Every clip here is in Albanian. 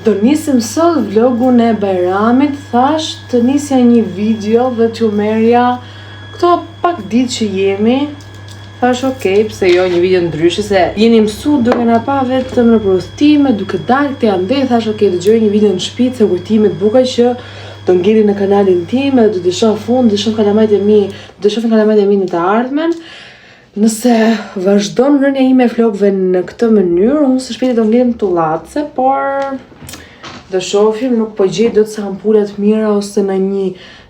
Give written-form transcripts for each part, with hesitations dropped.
Do nisim sot vlogun e Bajramit, thash të nisja një video dhe t'ju merja këto pak ditë që jemi. Thash okej, pse jo një video ndryshe, se jeni mësu duke na pa vetëm në udhëtime, duke dalë te ande, thash okej, dëgjoj një video në shtëpi se kujtimet buka që do ngeli në kanalin tim, do të shoh fund, do shoh kalamajt e mi, do shohin kalamajt e mi në të ardhmen. Nëse vazhdon rënja ime e vlogëve në këtë mënyrë, unë së shpejti do ngjem tullace, por do shohim, nuk po gjej dot se ampula të mira ose në një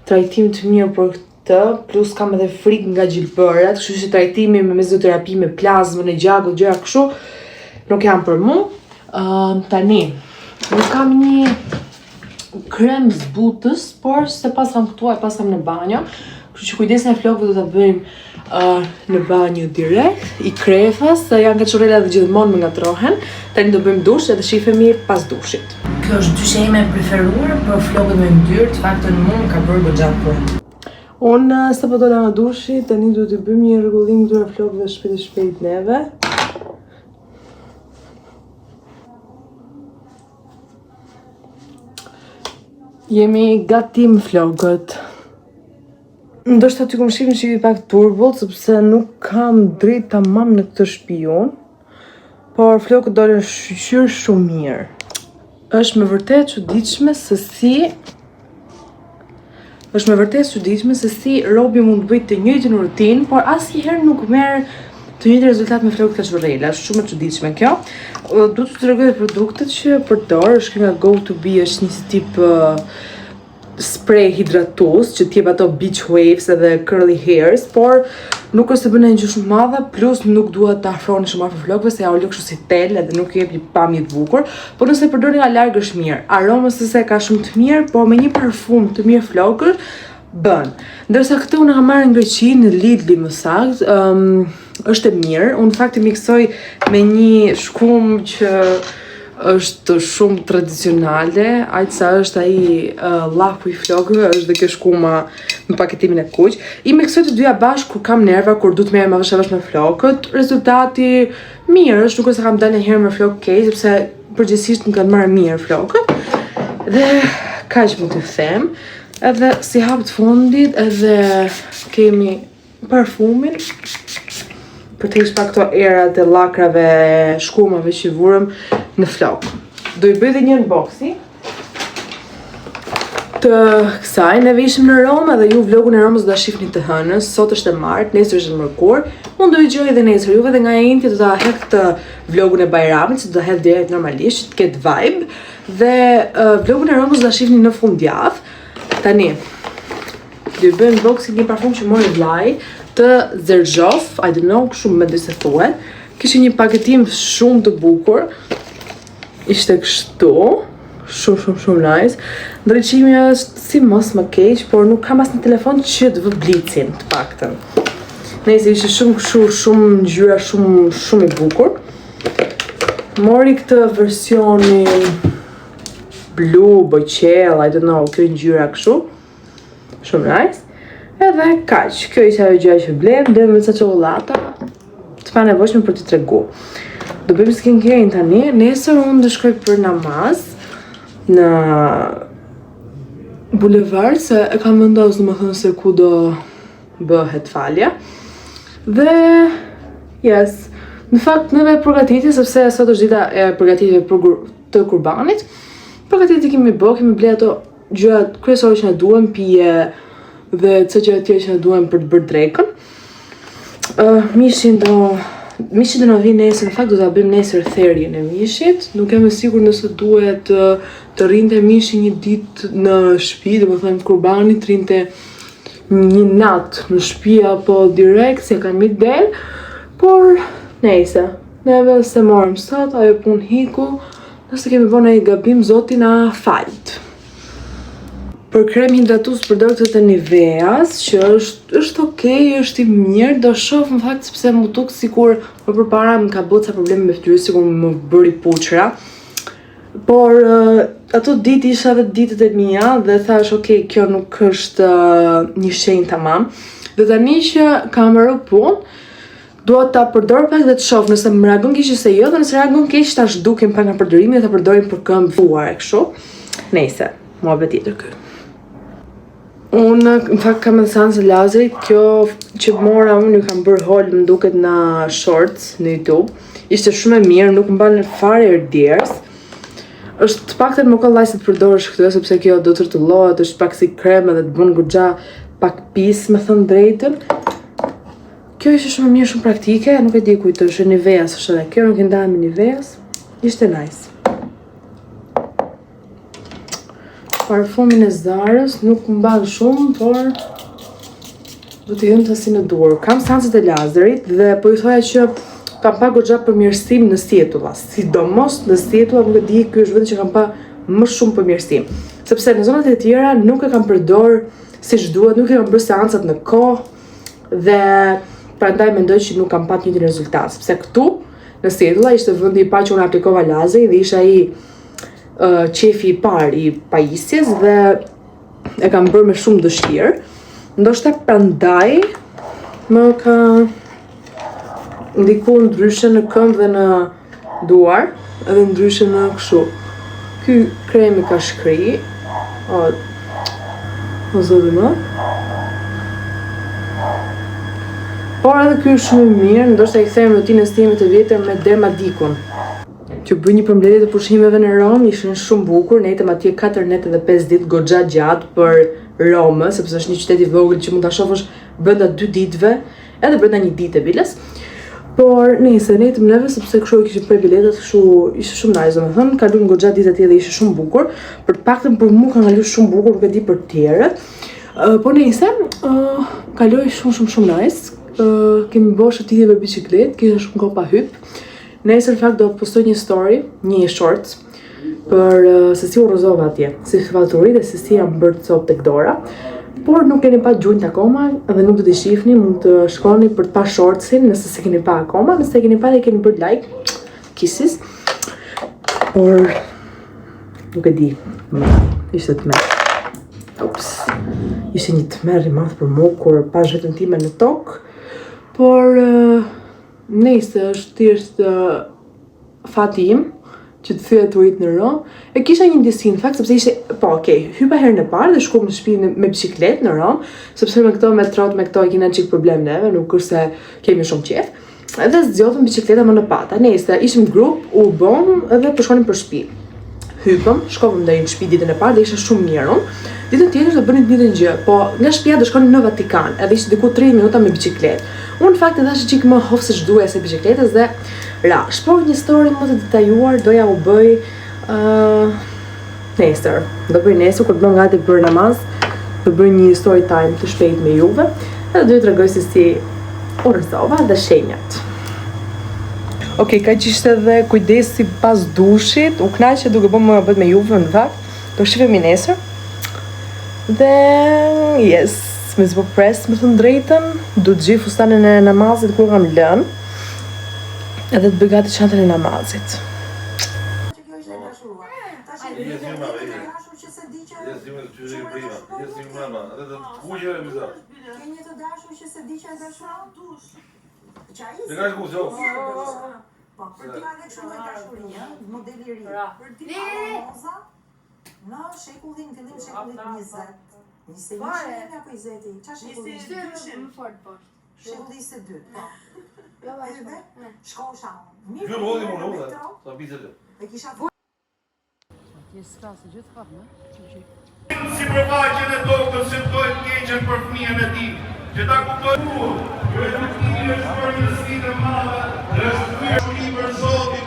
trajtim të mirë për këtë, plus kam edhe frikë nga gjilbërat, kështu që trajtimi me mezoterapi me plazmën e gjakut, gjëra kështu, nuk janë për mua. Tani, nuk kam një krem zbutës, por se pas kam këtu e pas kam në banjo, kështu që kujdesni e vlogëve do ta bëjmë në banjo direkt, i krefas, se janë kaçurela dhe gjithmonë më ngatrohen. Tani do bëjmë dush edhe shifemi pas dushit. Kjo është dyshja ime e preferuar për vlogët me ndyrë, të faktën mua më ka bërë goxha punë. Unë sapo dola nga dushi, tani duhet të bëjmë një rregullim këtyre vlogëve shpejt neve. Jemi gatim vlogët. Ndoshta ty ku më shihni shifi pak turbo, sepse nuk kam dritë tamam në këtë shtëpi, por vlogët dolën shqyr shumë mirë. Është me vërtet çuditshme se si robi mund të bëjë të njëjtën rutinë, por asnjëherë nuk merr të njëjtin rezultat me vlogët kaçurela. Është shumë e çuditshme kjo. Duhet të tregoj produktet që përdor, është nga Go to Be, është një tip spray hidratues që t'jep ato beach waves edhe curly hairs, por nuk është se bën një gjë shumë madhe, plus nuk dua ta afroni shumë afër vlogëve se ja u lë kështu si tel edhe nuk jep një pamje të bukur, por nëse përdorni nga larg është mirë. Aromës se ka shumë të mirë, por me një parfum të mirë vlogër bën. Ndërsa këtë unë kam marrë në Greqi, në Lidl më saktë, është e mirë. Unë fakti miksoj me një shkum që është shumë tradicionale, aq sa është ai llaku i vlogëve, është dhe kjo shkuma në paketimin e kuq. I miksoj të dyja bashkë kur kam nerva, kur du të merrem avash me vlogët. Rezultati mirë është, nuk është se kam dalë njëherë me vlog keq, sepse përgjithsisht më kanë marrë mirë vlogët. Dhe kaq mund të them. Edhe si hap të fundit, edhe kemi parfumin për të hequr pak këto erat e llakrave, shkumave që vurëm në flok. Do i bëj dhe një unboxing të kësaj. Neve ishim në Roma dhe ju vlogun e Romës do ta shihni të hënës. Sot është e martë, nesër është e mërkur. Unë do i gjoj edhe nesër. Juve dhe nga e inti do ta hedh të vlogun e Bajramit, që do ta hedh direkt normalisht, të ketë vibe. Dhe vlogun e Romës do ta shihni në fundjavë. Tani, do i bëj unboxing një parfum që mori vllai të Xerjoff, I don't know, shumë më se thuhet. Kishte një paketim shumë të bukur. Ishte kështu, shumë nice. Ndriçimi është si mos më keq, por nuk kam as në telefon që të vë blicin, të paktën. Nëse ishte shumë ngjyra shumë i bukur. Mori këtë versionin blu, boqell, I don't know, kjo ngjyra kështu. Shumë nice. Edhe kaq, kjo ishte ajo gjë që blem me ca çokoladata të panevojshme për t'i treguar. Do bëjmë skincare tani. Nesër unë do shkoj për namaz në bulevard, se e kam vendosur domethënë se ku do bëhet falja. Dhe yes, në fakt neve përgatitje, sepse sot është dita e përgatitjeve të kurbanit. Përgatitje kemi ble ato gjërat kryesore që na duhen, pije dhe ca gjëra tjera që na duhen për të bërë drekën. Mishin do na vinë nesër, në fakt do ta bëjmë nesër therrjen e mishit. Nuk jam e sigurt nëse duhet të rrinte mishi një ditë në shtëpi, domethënë kurbani të rrinte një natë në shtëpi apo direkt se kanë mi del, por nejse. Neve se morëm sot, ajo punë hiku, nëse kemi bërë një gabim, Zoti na falt. Për krem hidratues përdor këtë të Niveas, që është okej, është i mirë, do shoh në fakt sepse më duk sikur më përpara më ka bërë ca probleme me fytyrën, sikur më bëri puçra. Por ato ditë isha vetë ditët e mia dhe thash okej, kjo nuk është një shenjë tamam. Dhe tani që kam marrë punë, Dua ta përdor pak dhe të shoh nëse më reagon keq ose jo, dhe nëse reagon keq tash dukem pak nga përdorimi dhe ta përdorim për këmbë vuar e kështu. Nëse, muhabet tjetër ky. Unë, në fakt, kam edhe seansë lazerit, kjo që mora unë ju kam bërë haul më duket në shorts në YouTube. Ishte shumë e mirë, nuk më bën fare erdhjerës. Është të paktën më kollaj se të përdorësh këtë, sepse kjo do të rrotullohet, është pak si krem edhe të bën goxha pak pis, me thënë drejtën. Kjo ishte shumë mirë, shumë praktike, nuk e di kujt është, Niveas është edhe kjo, nuk e ndaj me Niveas. Ishte nice. Parfumin e Zarës nuk më mban shumë, por do t'i hym të si në dur. Kam seansët e lazerit dhe po ju thoja që kam pa goxha përmirësim në sjetulla, sidomos në sjetulla, nuk e di, ky është vetë që kam pa më shumë përmirësim. Sepse në zonat e tjera nuk e kam përdor siç duhet, nuk e kam bërë seancat në kohë dhe prandaj mendoj që nuk kam pat njëjtin rezultat, sepse këtu në sjetulla ishte vendi i parë që unë aplikova lazerin dhe isha ai qefi i parë i pajisjes dhe e kam bërë me shumë dëshirë. Ndoshta prandaj më ka ndikuar ndryshe në këmbë dhe në duar, edhe ndryshe në kështu. Ky kremi ka shkri. O zoti më. Por edhe ky është shumë i mirë, ndoshta I kthejmë rutinës time të vjetër me Dermadikun. Që bëj një përmbledhje të pushimeve në Rom, ishin shumë bukur, ne jetëm atje 4 nete dhe 5 ditë goxha gjatë për Romë, sepse është një qytet I vogël që mund ta shohësh brenda 2 ditëve, edhe brenda një dite biles. Por nëse ne jetëm neve sepse kështu I kishim prej biletat, kështu ishte shumë nice, domethënë, kalojmë goxha ditë atje dhe ishte shumë bukur. Për të paktën për mua ka kaluar shumë bukur, nuk e di për të tjerët. Po nëse kaloi shumë nice. Kemi bërë shëtitje për bicikletë, kisha shumë kohë pa hyp. Nesër në fakt do postoj një story, një shorts, për se si u rrëzova atje, si fallturi dhe se si jam bërë copë tek dora. Por nuk keni pa gjunjt akoma dhe nuk do t'i shihni, mund të shkoni për të pa shortsin, nëse se keni pa akoma, nëse keni pa dhe keni bërë like, kisses. Por nuk e di, ishte tmerr. Ups. Ishte një tmerr I madh për mua kur pash veten time në tokë, por nëse është thjesht fati im që të thyet ujit në Rom. E kisha një ndjesi në fakt sepse ishte, po, okay, hypa herën e parë dhe shkova në shtëpi me biçikletë në Rom, sepse me këto metrot me këto e kena çik problem neve, nuk është se kemi shumë qejf. Edhe zgjodhëm biçikleta më në pata. Nëse ishim grup, u bëm edhe po shkonim për shtëpi. Hypëm, shkovëm deri në shtëpi ditën e parë dhe ishte shumë mirë. Ditën tjetër do bënim të njëjtën gjë, po nga shtëpia do shkonim në Vatikan, edhe ishte diku 30 minuta me biçikletë. Unë në fakt edhe çik më hof se ç'duaj se biçikletës dhe shpoj një story më të detajuar, doja u bëj nesër. Do bëj nesër kur të bëj gati për namaz, do bëj një story time të shpejt me juve, edhe do t'ju tregoj se si u rrëzova dhe shenjat. Okej, ka qishte edhe kujdesi pas dushit, u knaqe duke bë më bët me juve në fakt, do shifemi nesër. Dhe, yes, me zë po pres, me thënë drejtën, du të gjithë fustanin e namazit kur kam lënë, edhe të bëj gati çantën e namazit. Po, për ti ka kështu lloj dashurie, modeli I ri. Për ti ka në shekullin, fillim shekullit 20. 21 apo 20? Çfarë shekulli? 22 më fort poshtë. Shekulli 22. Po. Jo, vajzë. Shkosha. Mirë. Ju modi më nuk, sa bisedë. E kisha Ti s'ka se gjithë kap, ne? Si përfaqen e doktor se dojnë keqen për fëmijën e tij, që ta kuptojnë mua. Ju e të tij është për një sfidë e madhe, është thyrë I për Zotin.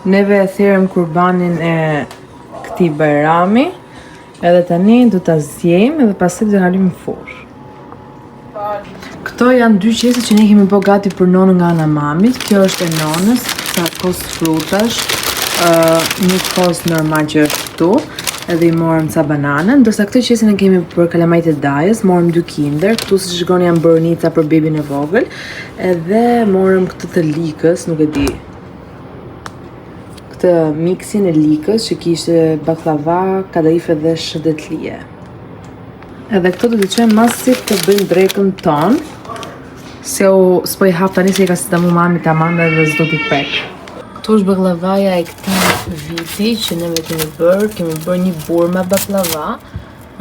Neve e thirrëm kurbanin e këtij bajrami, edhe tani do ta zgjejmë edhe pastaj do kalojmë në furrë. Këto janë 2 qese që ne kemi bë gati për nonën nga ana mamit. Kjo është e nonës, sa kos frutash, një kos normal që është këtu, edhe I morëm ca banane, ndërsa këtë qesin e kemi për kalamajt e dajës, morëm 2 Kinder, këtu si shikoni janë bërë nica për bebin e vogël, edhe morëm këtë të likës, nuk e di. këtë miksin e likës që kishte baklava, kadaife dhe shëndetlie. Edhe këto do t'i qojmë masi të bëjmë drekën tonë, se s'po i hap tani se i ka sistemu mami tamam dhe s'do t'i prek. Këtu është baklavaja e këtij viti që ne kemi bërë një burma baklava,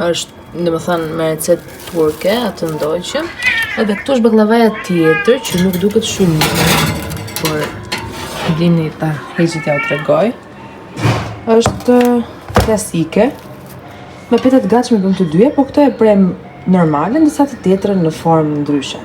është domethënë me recetë turke, atë ndoqëm. Edhe këtu është baklavaja tjetër që nuk duket shumë mirë, por dini ta heqit ja u tregoj. Është klasike. Me petet gatshme bëm të dyja, po këto e prem normale, ndërsa të tjetrën në formë ndryshe.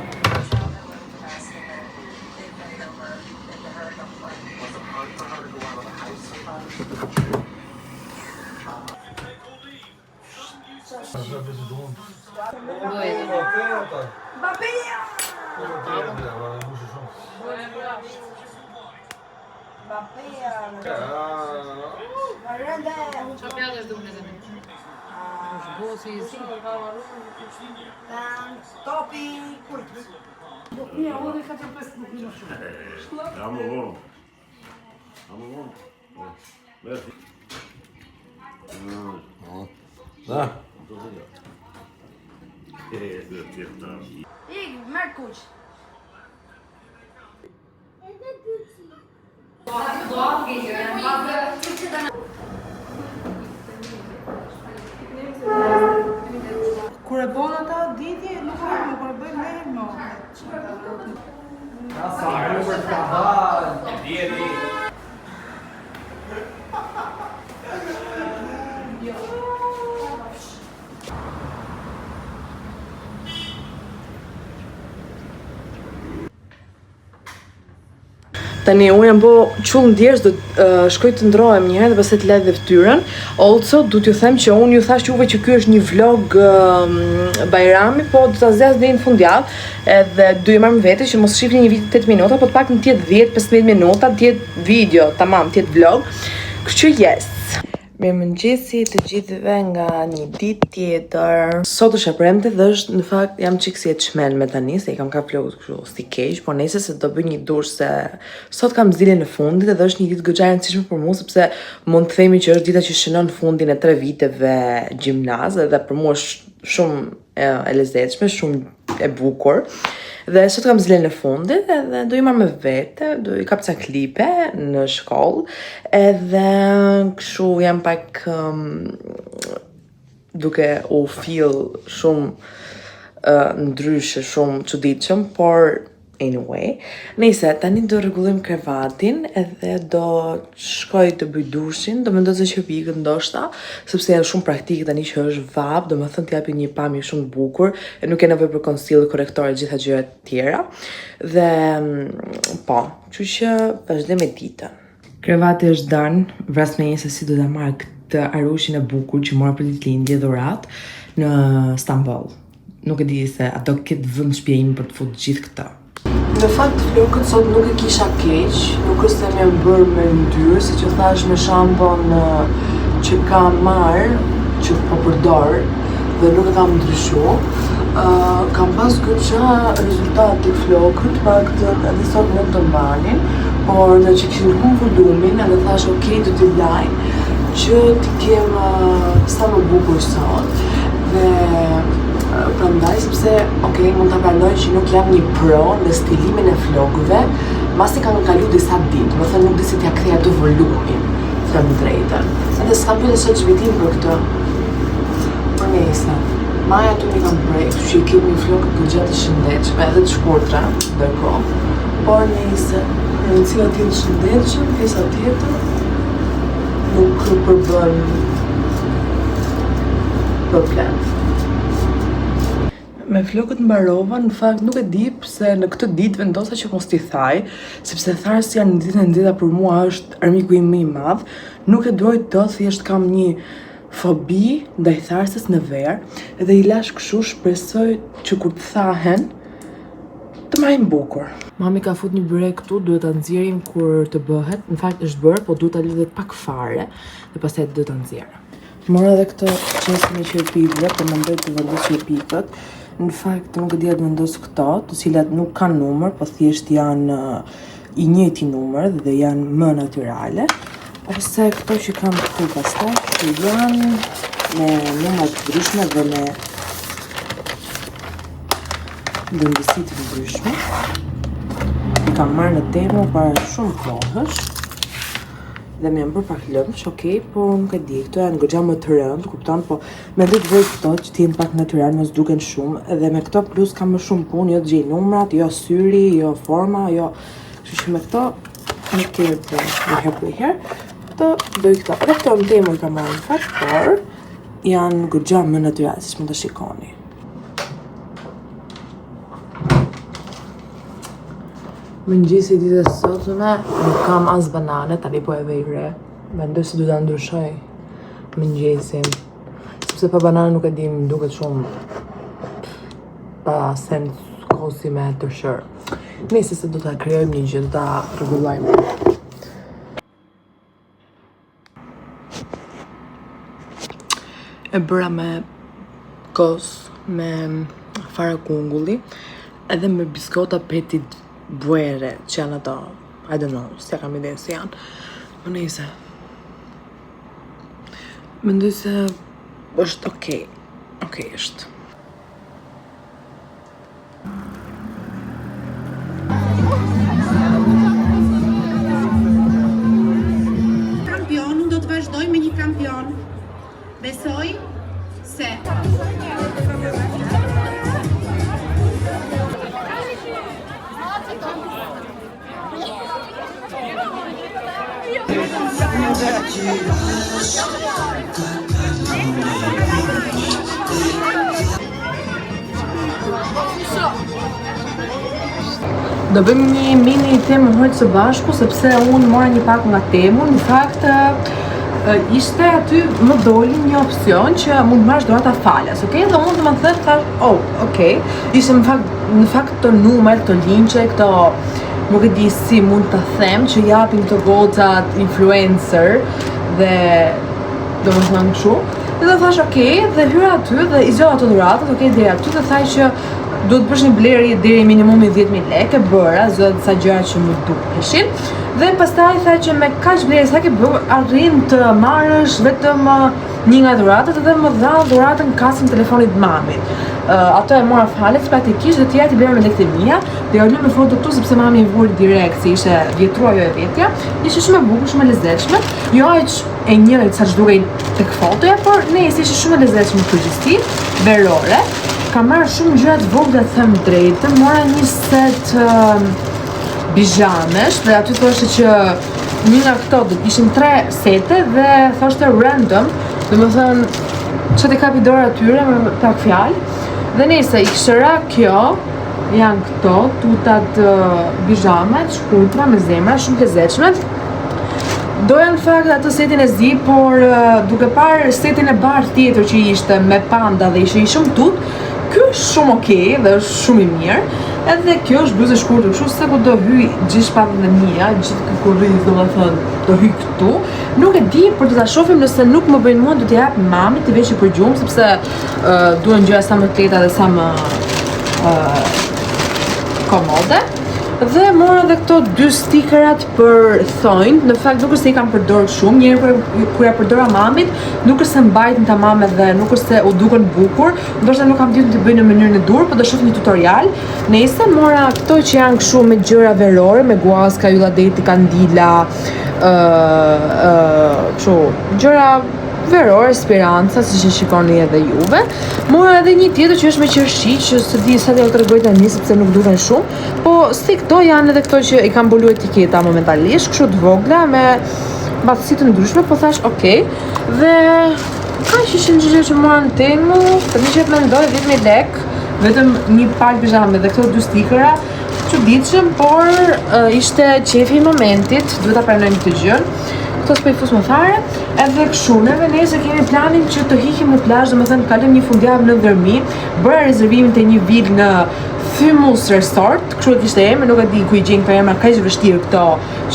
Topi kurt. Merr kuq. Kur e bon ata diti, nuk e më kur e bëjmë ne më. Tani, unë jam bo qullë ndjerës, do shkoj të ndrohem një herë dhe pastaj të lejë dhe fytyrën. Also, du t'ju them që unë ju thash juve që ky është një vlog Bajrami, po do ta zgjas deri në fundjavë, edhe do ju marr me vete që mos shihni një video 8 minuta, po të paktën të jetë 10-15 minuta, të jetë video, tamam, të jetë vlog. Kështu yes. Mirëmëngjesi të gjithëve nga një ditë tjetër. Sot është e premte dhe është në fakt jam çik si e çmend me tani se i kam kap vlogut kështu si keq, por nesër se do bëj një dush se sot kam zilin në fundit dhe është një ditë goxha e rëndësishme për mua sepse mund të themi që është dita që shënon fundin e 3 viteve gjimnaz dhe për mua është shumë e lezetshme, shumë e bukur. Dhe sot kam zilin në fundit edhe do i marr me vete, do i kap ca klipe në shkollë, edhe kështu jam pak duke u feel shumë ndryshe, shumë çuditshëm, por anyway, nëse tani do rregullojmë krevatin edhe do shkoj të bëj dushin, do mendoj se që pikët ndoshta, sepse janë shumë praktike tani që është vap, do më thënë t'japi një pamje shumë bukur, e nuk e nevojë për concealer, korrektore, gjitha gjërat tjera. Dhe po, kështu që vazhdojmë me ditën. Krevati është dënë, vras me një se si do ta marr këtë arushin e bukur që mora për ditëlindje dhuratë në Stamboll. Nuk e di se ato këtë vënd shtëpia ime për të futur gjithë këtë. Në fakt flokët sot nuk e kisha keq, nuk është se më janë bërë me ndyrë, si që thash me shampon që kam marrë, që po përdor dhe nuk e kam ndryshu. Kam pas goxha rezultat të flokët, paktën edhe sot mund të mbanin, por në që kishin humbur volumin, edhe thash okay, do t'i laj që t'i kem sa më bukur sot. Dhe prandaj sepse mund ta pranoj që nuk jam një pro në stilimin e flokëve, masi kanë kalu disa ditë, më thënë nuk di si t'ja kthej atë volumin, të them drejtën. Edhe s'kam pyetur sot zhvitim për këtë. Por nëse maja tu mi kam prek, kështu që i kemi flokët goxha të shëndetshme edhe të shkurtra, ndërkohë. Por nëse në cilat të shëndetshëm, pjesa tjetër nuk përbën problem. Me flokët mbarova, në fakt nuk e di pse në këtë ditë vendosa që mos t'i thaj, sepse tharësja në ditën e nxehta për mua është armiku im më i madh. Nuk e doj të, thjesht kam një fobi ndaj tharësës në verë, edhe i lash kështu, shpresoj që kur të thahen të marrin bukur. Mami ka fut një byre këtu, duhet ta nxjerrim kur të bëhet. Në fakt është bërë, po duhet ta lidhet pak fare dhe pastaj duhet ta nxjerr. Mora edhe këtë qesë me qerpikëve, po mendoj të vendos qerpikët. Në fakt nuk e di të vendos këto, të cilat nuk kanë numër, po thjesht janë i njëjti numër dhe janë më natyrale. Ose këto që kam këtu pastaj që janë me numra të ndryshme dhe me dëndësi të ndryshme. I kam marrë në Temu para shumë kohësh dhe më janë bërë pak lëmsh, okej, po nuk e di, këto janë goxha më të rëndë, kupton, po mendoj të vëj këto që t'jenë pak natyral, mos duken shumë, dhe me këto plus kam më shumë punë, jo të gjej numrat, jo syri, jo forma, jo, kështu që me këto nuk ke punë, një herë. Këto doj këto. Edhe këto në Temu i kam marrë në fakt, por janë goxha më natyral, siç mund të shikoni. Mëngjesi ditës sotme nuk kam as banane, tani po e vej re. Mendoj se du ta ndryshoj mëngjesin. Sepse pa banane nuk e di, më duket shumë pa sens kosi me tërshër. Nëse se do ta krijojmë një gjë, do ta rregullojmë. E bëra me kos, me fara kungulli, edhe me biskota petit buere, që janë ato, I don't know, s'ja kam ide se janë. Më nejse. Mendoj se është okej. Okej është. Kampion, unë do të vazhdoj me një kampion. Besoj se Do bëjmë një mini temë hojtë së bashku, sepse unë mora një pak nga Temu. Në fakt, ishte aty më doli një opcion që mund marrësh dhurata falas, okay? Dhe unë të më thënë, thash, oh, okay. Ishte në fakt këto numër, këto linqe, këto, nuk e di si mund të them, që japin këto goxat influencer dhe do më thënë kështu. Dhe thash, okay, dhe hyra aty dhe i zgjova ato dhuratat, okay, deri aty dhe thaj që duhet bësh një blerje deri minimumi 10.000 lekë, bëra, zgjova disa gjëra që më duheshin. Dhe pastaj tha që me kaq blerje sa ke bërë, arrin të marrësh vetëm një nga dhuratat dhe më dha dhuratën kasën telefonit mamit. Ato e mora falet praktikisht dhe tjera t'i blerë me lekët e mia, dhe u lë me foto këtu sepse mami e vuri direkt, se ishte vjetruar jo e vetja. Ishte shumë e bukur, shumë e lezetshme. Jo aq e njëjtë sa ç'dukej tek fotoja, por ishte shumë e lezetshme në përgjithësi, verore. Kam marrë shumë gjëra të vogla, të them drejtën, mora një set bijamesh, dhe aty thoshte që një nga këto ishin 3 sete dhe thoshte random, domethënë çfarë të kapi dorë atyre me pak fjalë. Dhe nëse i kishëra kjo, janë këto tutat bijame të shkurtra me zemra, shumë të lezetshme. Doja në fakt atë setin e zi, por duke parë setin e bardhë tjetër që ishte me panda dhe ishte i shumë tut, ky është shumë okej dhe është shumë i mirë. Edhe kjo është bluzë e shkurtër, kështu se ku do hyj gjithë shpatën e mia, gjithë kurriz domethënë do hyj këtu. Nuk e di, por do ta shohim nëse nuk më bëjnë mua, do t'i jap mamit të veçi për gjumë, sepse duhen gjëra sa më të lehta dhe sa më komode. Dhe mora edhe këto 2 stikerat për thonjt, në fakt nuk është se i kam përdorur shumë, njëherë kur ja përdora mamit, nuk është se mbajtën tamam edhe nuk është se u duken bukur, ndoshta nuk kam ditur të bëj në mënyrën e dur, por do shoh një tutorial. Nëse mora këto që janë kështu me gjëra verore, me guaska, ylladeti, kandila, kështu gjëra verore, speranca, siç e shikoni edhe juve. Mora edhe një tjetër që është me qershi, që s'e di sa t'ja u tregoj tani sepse nuk duken shumë, po si këto janë edhe këto që i kam bulu etiketa momentalisht, kështu të vogla me bathësi të ndryshme, po thash okay. Dhe kaq ishin gjëra që mora në Temu, tani që mendoj 10.000 lekë, vetëm një palë pijame dhe këto 2 stikera, çuditshëm, por ishte qefi i momentit, duhet ta pranojmë këtë gjë. Këto s'po i fus më fare, edhe kështu, neve nesër kemi planin që të hiqim në plazh, domethënë kalojmë një fundjavë në Ndërmi, bëra rezervimin te një vilë në Thymus Resort, kështu e kishte emër, nuk e di ku i gjejnë këto emra, kaq vështirë këto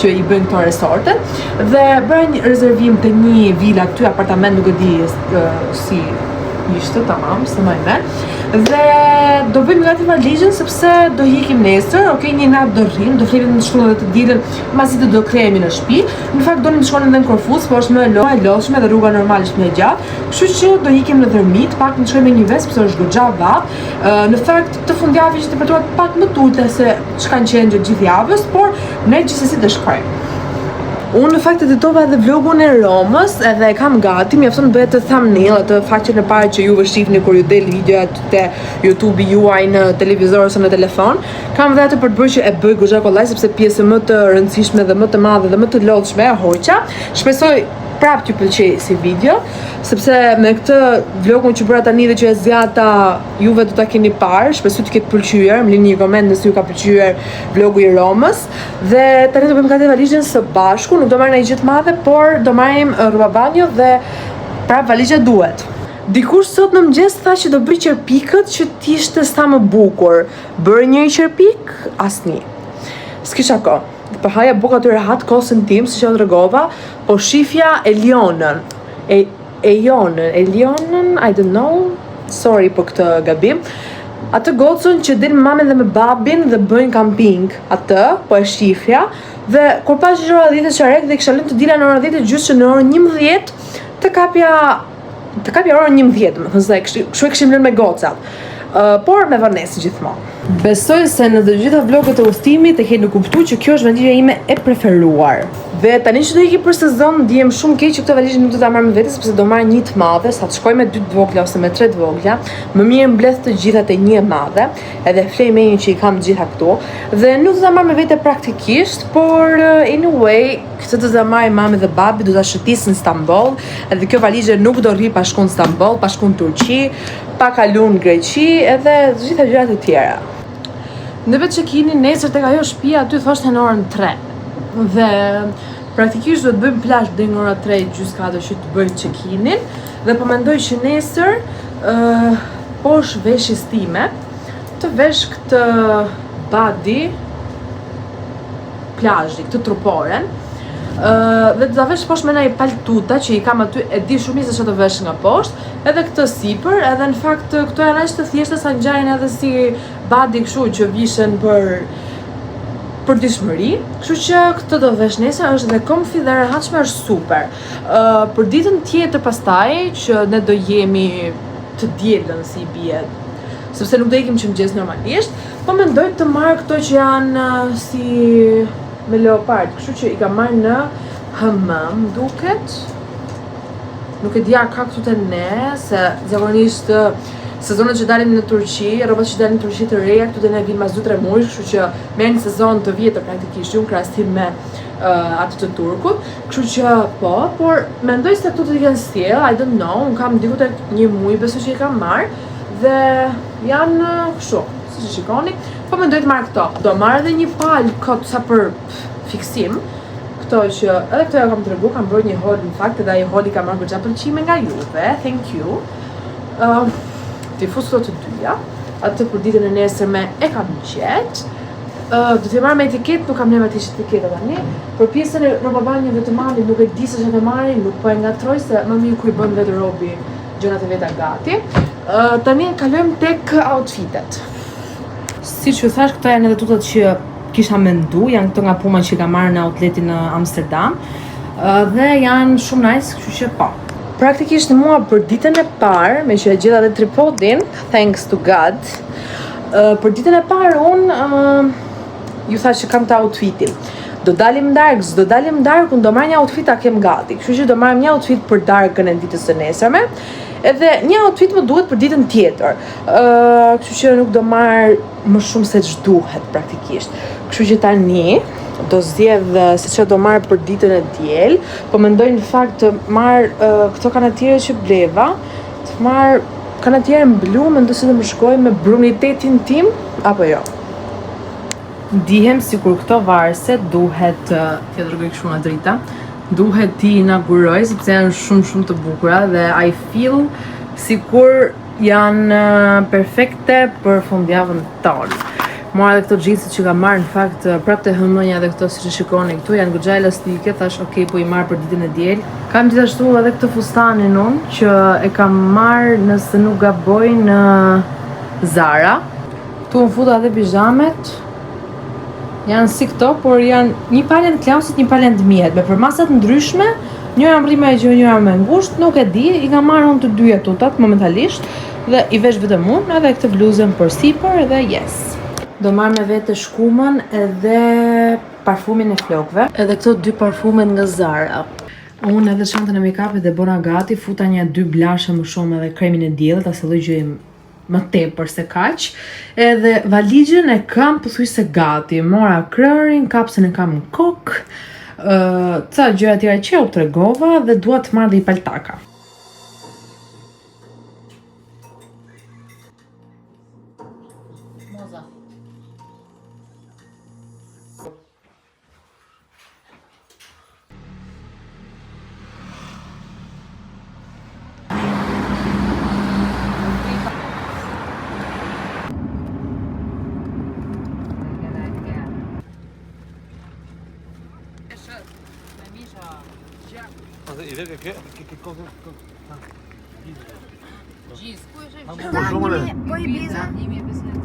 që i bëjnë këto resortet, dhe bëra një rezervim te një vilë aty, apartament, nuk e di si ishte, tamam, se më e merr. Dhe do bëjmë gati valizhen sepse do hikim nesër, okay, një natë do rrim, do fletim të shkollën dhe të dielën, mbasi do krehemi në shtëpi. Në fakt donim të shkonim edhe në Korfuz, por është më e lodhshme dhe rruga normale është më e gjatë. Kështu që do hikim në Dërmit, pak të shkojmë një vesë sepse është goxha vat. Në fakt të fundjavës ishte temperaturat pak më tulte se çka kanë qenë gjatë gjithë javës, por ne gjithsesi do shkojmë. Unë në fakt editova edhe vlogun e Romës edhe e kam gati, mjafton bëhet të thumbnail, atë faqen e parë që juve shihni kur ju del videoja te YouTube-i juaj në televizor ose në telefon. Kam dhe atë për të bërë që e bëj goxha kollaj sepse pjesë më të rëndësishme dhe më të madhe dhe më të lodhshme e hoqa. Shpresoj prap t'ju pëlqej si video, sepse me këtë vlogun që bëra tani dhe që e zgjata juve do ta keni parë, shpresoj të ketë pëlqyer, më lini një koment nëse ju ka pëlqyer vlogu i Romës. Dhe tani do bëjmë gati valizhen së bashku, nuk do marrim ndonjë gjë të madhe, por do marrim rroba banjo dhe prap valizha duhet. Dikush sot në mëngjes tha që do bëj qerpikët që t'ishte sa më bukur. Bërë një qerpik? Asnjë. S'kisha kohë. Për haja buka të rehat kosën tim, si që o të regova, po shifja Elionën, I don't know, sorry për këtë gabim, atë gocën që din me mamin dhe me babin dhe bëjnë camping, atë, po e shifja, dhe kur pas që ora 10 qarek dhe kisha lënë të dila në ora 10 gjysë që në orën 11, të kapja orën 11, më thënë se kështu e kishim lënë me gocat. Por me vonesë gjithmonë. Besoj se në të gjitha vlogët e udhëtimit e keni kuptuar që kjo është valizha ime e preferuar. Dhe tani që do iki për sezon, ndihem shumë keq që këtë valizhë nuk do ta marr me vete sepse do marr një të madhe, sa të shkoj me 2 të vogla ose me 3 të vogla. Më mirë mbledh të gjitha te një e madhe, edhe flej me një që i kam të gjitha këtu. Dhe nuk do ta marr me vete praktikisht, por anyway, këtë do ta marr mami dhe babi, do ta shëtis në Stamboll, edhe kjo valizhe nuk do rri pa shkuar në Stamboll, pa shkuar në Turqi, pa kaluar në Greqi, edhe të gjitha gjërat e tjera. Në vetë check-inin nesër tek ajo shtëpia aty thoshte në orën 3. Dhe praktikisht do të bëjmë plazh deri në orën 3:30 që të bëj check-inin dhe po mendoj që nesër poshtë veshjes time të vesh këtë body plazhi, këtë truporen. Dhe të vesh poshtë me një paltuta që i kam aty, e di shumë mirë se çfarë të vesh nga poshtë, edhe këtë sipër, edhe në fakt këto janë aq të thjeshta sa ngjajnë edhe si body kështu që vishen për dishmëri. Kështu që këtë do vesh nesër, është dhe comfy dhe rehatshme, është super. Për ditën tjetër pastaj që ne do jemi të dielën si i bie, sepse nuk do ikim që mëngjes normalisht, po mendoj të marr këto që janë si me leopard, kështu që i kam marrë në Hammam, duket. Nuk e dia ka këtu te ne, se zakonisht sezonet që dalim në Turqi, rrobat që dalin në Turqi të reja, këtu te ne vinë mas 2-3 muaj, kështu që merrni sezon të vjetër praktikisht, ju në krahasim me atë të turkut. Kështu që po, por mendoj se këtu do të kenë sjell, I don't know, un kam diku tek 1 muaj besoj që i kam marrë dhe janë kështu, siç e shikoni. Po mendoj të marr këto. Do marr edhe një palë kot sa për fiksim. Këto që edhe këto ja kam tregu, kam bërë një haul në fakt, edhe ai hauli ka marrë goxha pëlqime nga juve. Thank you. Ti fus këto të dyja. Atë për ditën e nesërme e kam gjetë. Do t'i marr me etiketë, nuk kam nevojë të etiketa tani. Për pjesën e rrobabanjeve të malit nuk e di se çfarë të marrin, nuk po e ngatroj se më mirë kur i bën vetë robi gjërat e veta gati. Tani kalojmë tek outfitet. Siç ju thash, këto janë edhe tutat që kisha mendu, janë këto nga Puma që ka marrë në outletin në Amsterdam. Dhe janë shumë nice, kështu që po. Praktikisht mua për ditën e parë, me që e gjeta dhe tripodin, thanks to God, për ditën e parë unë ju thash që kam të outfitin. Do dalim darkë, s'do dalim darkë, unë do marrë një outfit a kem gati. Kështu që do marrë një outfit për darkën e ditës së nesërme, edhe një outfit më duhet për ditën tjetër. Kështu që nuk do marrë më shumë se ç'duhet praktikisht. Kështu që tani do zgjedh se çfarë do marr për ditën e diel, po mendoj në fakt të marr këto kanatiere që bleva, të marr kanatiere në blu, mendoj se do më shkoj me brunitetin tim apo jo. Ndihem sikur këto varse duhet t'ja dërgoj kështu nga drita. Duhet t'i inauguroj sepse janë shumë të bukura dhe I feel sikur janë perfekte për fundjavën tonë. Mora edhe këto xhinset që kam marrë në fakt prapë të hëmënja dhe këto siç e shikoni këtu janë goxha elastike, thash ok, po i marr për ditën e diel. Kam gjithashtu edhe këtë fustanin unë që e kam marrë nëse nuk gaboj në Zara. Tu më futa edhe pijamet. Janë si këto, por janë një palë të klasit, një palë të mjet, me përmasat ndryshme. Njëra më rime që njëra më ngushtë, nuk e di, i kam marrë unë të dyja tutat momentalisht dhe i vesh vetëm unë edhe këtë bluzën për sipër edhe yes. Do marrë me vete shkumën edhe parfumin e flokëve, edhe këto 2 parfumet nga Zara. Unë edhe çantën e make-upit e bëra gati, futa një 2 blashe më shumë edhe kremin e diellit, asë lloj gjë më tepër se kaq. Edhe valixhen e kam pothuajse gati. Mora krërin, kapsën e kam në kokë. Ca gjëra tjera që u tregova dhe dua të marr dhe i paltaka. I ve che cosa? Gjiz, ku e shef? Po shumë le. Po i biza? 1500.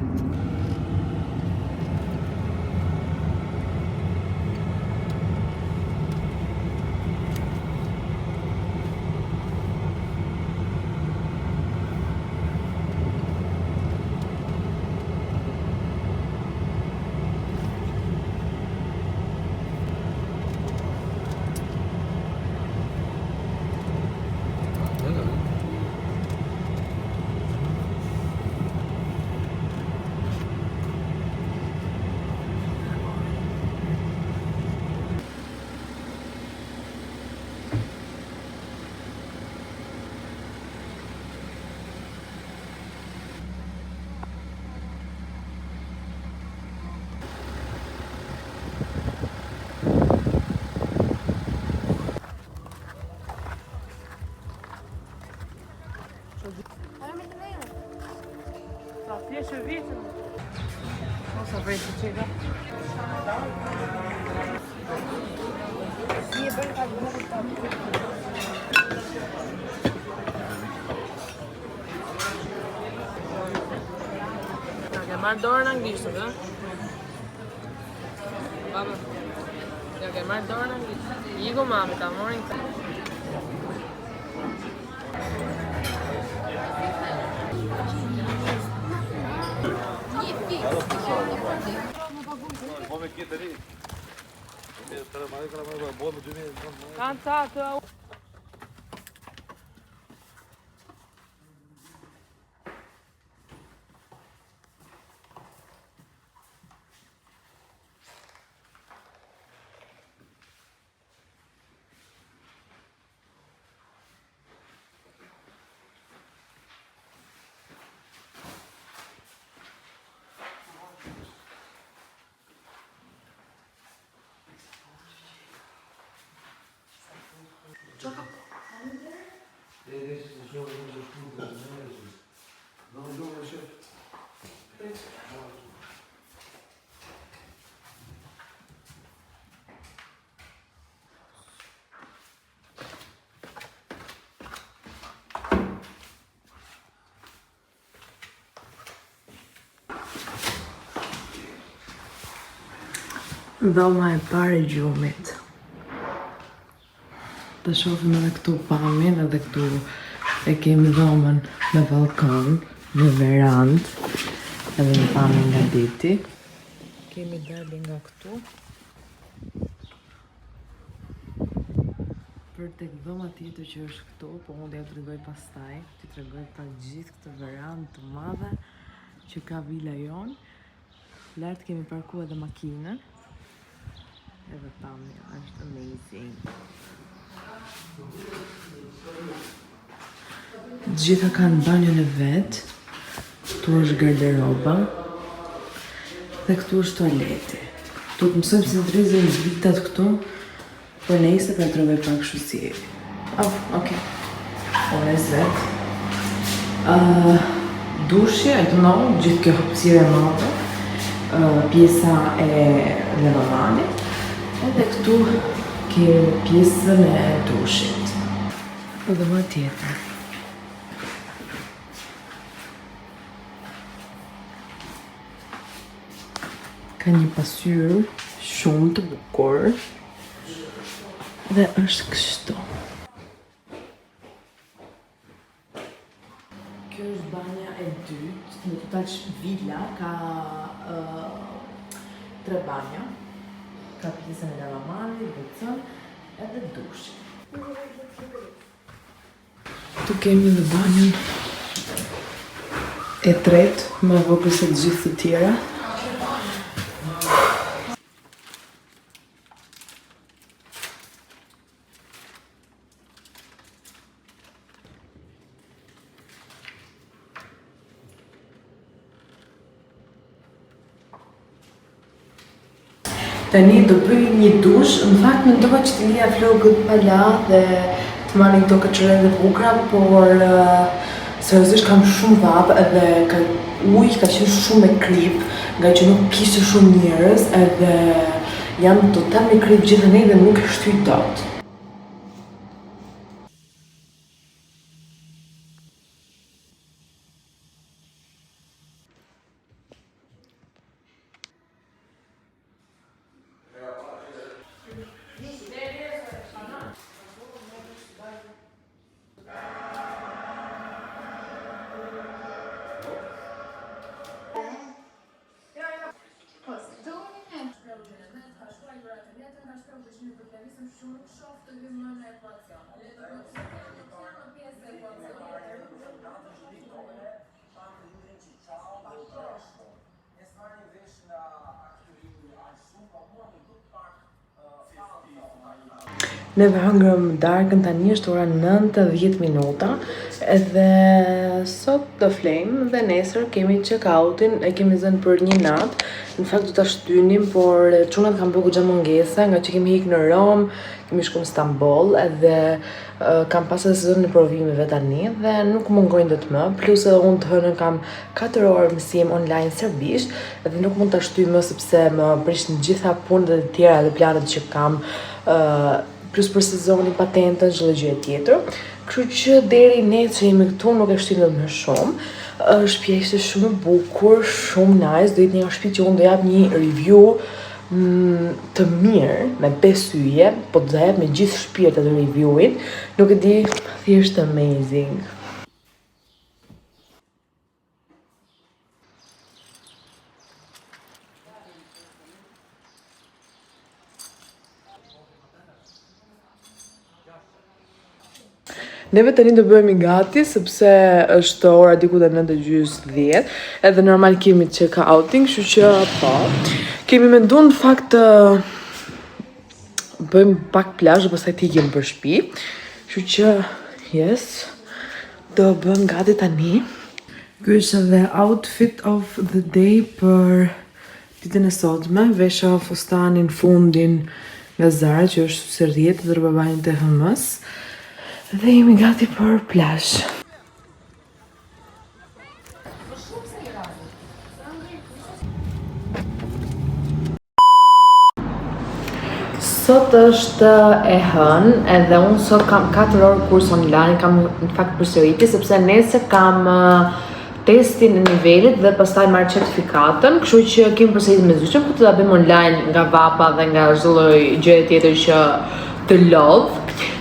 Thjesht e vitën. Ose vrej të qika. Si e bën ka bërë ta. Ja ke marrë dorën anglisht, ëh? Baba. Ja ke marrë dorën anglisht. Iku mami, ta morin këtë. Come chiedere? Cantato. Dhoma e parë e gjumit. Të shohim edhe këtu pamin, edhe këtu e kemi dhomën me balkon, në verand, edhe në pamin nga diti. Kemi dali nga këtu. Për tek dhoma tjetër që është këtu, po unë t'ja tregoj pastaj, t'i tregoj pa gjithë këtë verand të madhe që ka vila jonë. Lart kemi parku edhe makinën. Edhe pamja, është amazing. Gjitha kanë banjën e vetë. Këtu është garderoba. Dhe këtu është toaleti. Tu të mësojmë si të rizim vitat këtu. Por nejse për të rëve pak shusi. Oh, okej. Unë e vetë. Dushi, I don't know, gjithë kjo hapësire e madhe. Pjesa e lenomalit. Edhe këtu kemi pjesën e dushit. Edhe më tjetër. Ka një pasyrë shumë të bukur. Dhe është kështu. Kjo është banja e dytë, në total villa ka 3 banja. Ka pjesën e lavamarit, WC-n edhe dushi. Tu kemi dhe banjën e tretë, më vogël se të gjithë të tjera. Tani do bëj një dush, në fakt mendova që të lija vlogët pala dhe të marrin këto këqëre dhe bukra, por seriozisht kam shumë vap edhe uji ka qenë shumë me krip, nga që nuk kishte shumë njerëz edhe jam total me krip gjithë ne dhe nuk e shtyj dot. Neve hëngrëm darkën, tani është ora 9:10 minuta edhe sot do flejmë dhe nesër kemi check-outin, e kemi zënë për një natë. Në fakt do ta shtynim, por çunat kanë bërë goxha mungesa nga që kemi ikë në Rom, kemi shkuar në Stamboll edhe kam pasur sezonin e provimeve tani dhe nuk mungojnë dot më. Plus edhe unë të hënën kam 4 orë mësim online serbisht edhe nuk mund ta shtyj më sepse më prishin gjitha punët e tjera dhe planet që kam. Plus për sezonin, patentën, çdo gjë tjetër. Kështu që deri nesër jemi këtu, nuk e shtyjmë më shumë. Shtëpia ishte shumë e bukur, shumë nice. Do jetë një shtëpi që unë do jap një review të mirë, me 5 yje, po do jap me gjithë shpirtin atë reviewin. Nuk e di, thjesht amazing. Neve tani do bëhemi gati sepse është ora diku te 9:40 edhe normal kemi check-outing, kështu që po. Kemi menduar në fakt të bëjmë pak plazh dhe pastaj të ikim për shtëpi. Kështu që yes, do bëhem gati tani. Ky është edhe outfit of the day për ditën e sotme. Vesha fustanin fundin nga Zara që është serjet dhe rrobabanin të HM-s. Dhe jemi gati për plazh. Sot është e hënë edhe unë sot kam 4 orë kurs online, kam në fakt përsëriti sepse nesër kam testin e nivelit dhe pastaj marr certifikatën, kështu që kemi përsëritur me zyqen, po të ta bëjmë online nga vapa dhe nga çdo lloj gjëje tjetër që të lodh.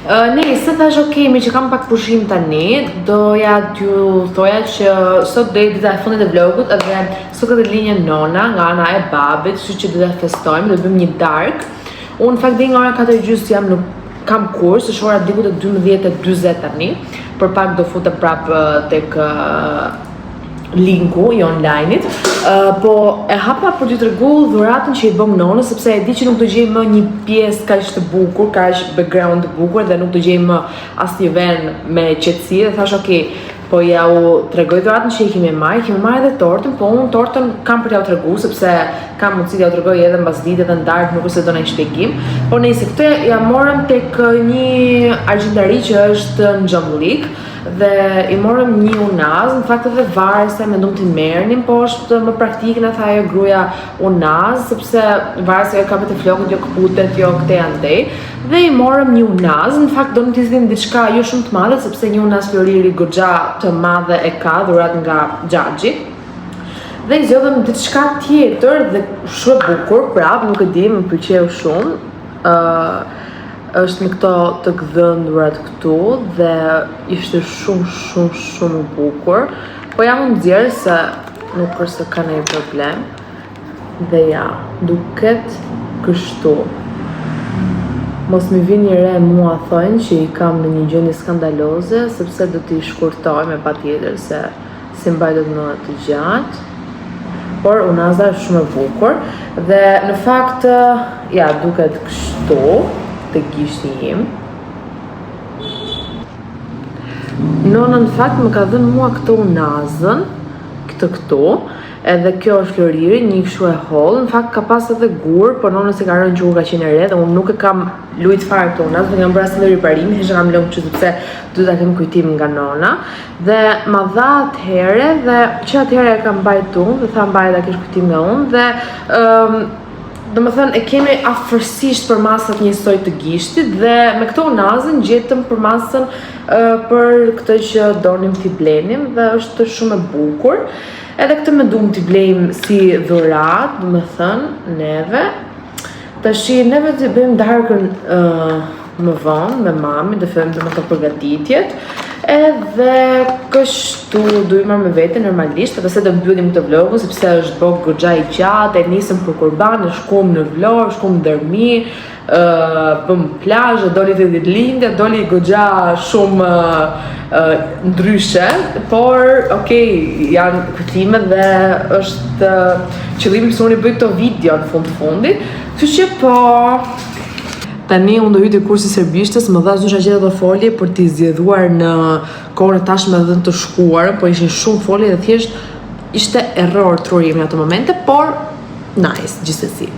Nesër thash okay, me që kam pak pushim tani, doja t'ju thoja që sot do jetë dita e fundit e vlogut edhe sot ka të linjë nona nga ana e babit, kështu që do ta festojmë, do bëjmë një dark. Unë në fakt deri nga ora 4:30 jam nuk kam kurs, është ora diku te 12:40 tani, për pak do futem prap tek linku i online-it, po e hapa për t'ju tregu dhuratën që i bëm nonës, sepse e di që nuk do gjej më një pjesë kaq të bukur, kaq background të bukur dhe nuk do gjej më asnjë vend me qetësi dhe thash okay, po ja u tregoj dhuratën që i kemi marrë edhe tortën, po unë tortën kam për t'ja u tregu sepse kam mundësi t'ja u tregoj edhe mbas ditës edhe në darkë, nuk është se do në shpjegim. Po nëse këtë ja morëm tek një argjendari që është në Xhamullik dhe i morëm një unaz, në fakt edhe varet se mendom t'i merrnim, po është më praktike na tha ajo gruaja unaz, sepse varet se ajo ka vetë flokët, jo kputet, jo këtë andej. Dhe i morëm një unaz, në fakt do në t'i zdim diçka jo shumë të madhe, sepse një unaz floriri goxha të madhe e ka dhurat nga Xhaxhi. Dhe i zgjodhëm diçka tjetër dhe shumë e bukur, prap nuk e di, më pëlqeu shumë. Është me këto të gdhëndurat këtu dhe ishte shumë e bukur. Po jam në nxjerr se nuk është se ka ndonjë problem. Dhe ja, duket kështu. Mos më vini re mua thonë që i kam në një gjendje skandaloze, sepse do t'i shkurtoj me patjetër se si mbajtet më të gjatë. Por unaza është shumë e bukur dhe në fakt ja duket kështu te gishti im. Nona në fakt më ka dhënë mua këtë unazën, këtu, edhe kjo është loriri, një kështu e hollë, në fakt ka pas edhe gur, por nona se ka rënë që ka qenë e re dhe unë nuk e kam lujt fare këtë unazë, dhe kam bërë asnjë riparim, thjesht kam lënë kështu sepse duhet ta kem kujtim nga nona. Dhe ma dha atëherë dhe që atëherë e kam mbajtur unë dhe tha mbaj ta kesh kujtim nga unë dhe do më thënë, e kemi afërsisht për masat njësoj të gishtit dhe me këto unazën gjetëm për masën për këtë që donim t'i blenim dhe është shumë e bukur. Edhe këtë me duam t'i blejmë si dhurat, do më thënë, neve. Tashi, neve t'i bëjmë darkën më vonë me mami, dhe fillojmë me të përgatitjet. Edhe kështu du i marrë me vete normalisht, edhe se do mbyllim të vlogun, sepse është bërë goxha i gjatë, e nisëm për kurban, e shkum në Vlorë, shkum në Dërmi, bëm plazh, doli të ditëlindje, doli goxha shumë ndryshe, por okay, janë kujtime dhe është qëllimi se unë i bëj këto video në fundit, kështu që po tani unë do hyj te kursi serbishtes, më dha zusha gjithë ato folje për t'i zgjedhuar në kohën e tashme dhe të shkuarën, po ishin shumë folje dhe thjesht ishte error trurimi në ato momente, por nice, gjithsesi.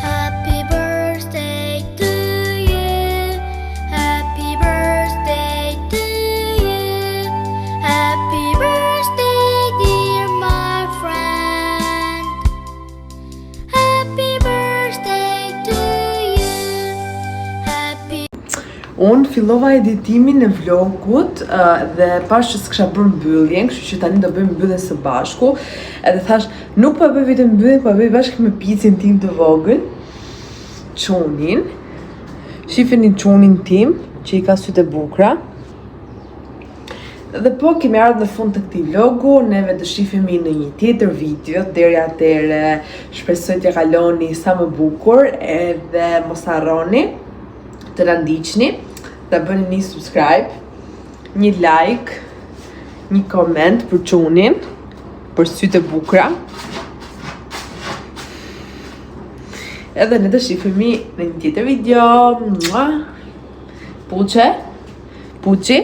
Happy birthday to you. Happy birthday to you. Happy birthday, dear my friend. Happy birthday to you. Happy Unë fillova editimin e vlogut dhe pash që s'kisha bërë mbylljen, kështu që tani do bëjmë mbylljen së bashku. Edhe thash, nuk po e bëj vetëm mbylljen, po e bëj bashkë me picin tim të vogël, çonin. Shifeni çonin tim, që i ka sytë e bukura. Dhe po kemi ardhur në fund të këtij vlogu, neve do shihemi në një tjetër video. Deri atëherë shpresoj t'ja kaloni sa më bukur edhe mos harroni të na ndiqni, ta bëni një subscribe, një like, një koment për çonin, për sytë e bukura. Edhe ne do shihemi në një tjetër video. Puçi.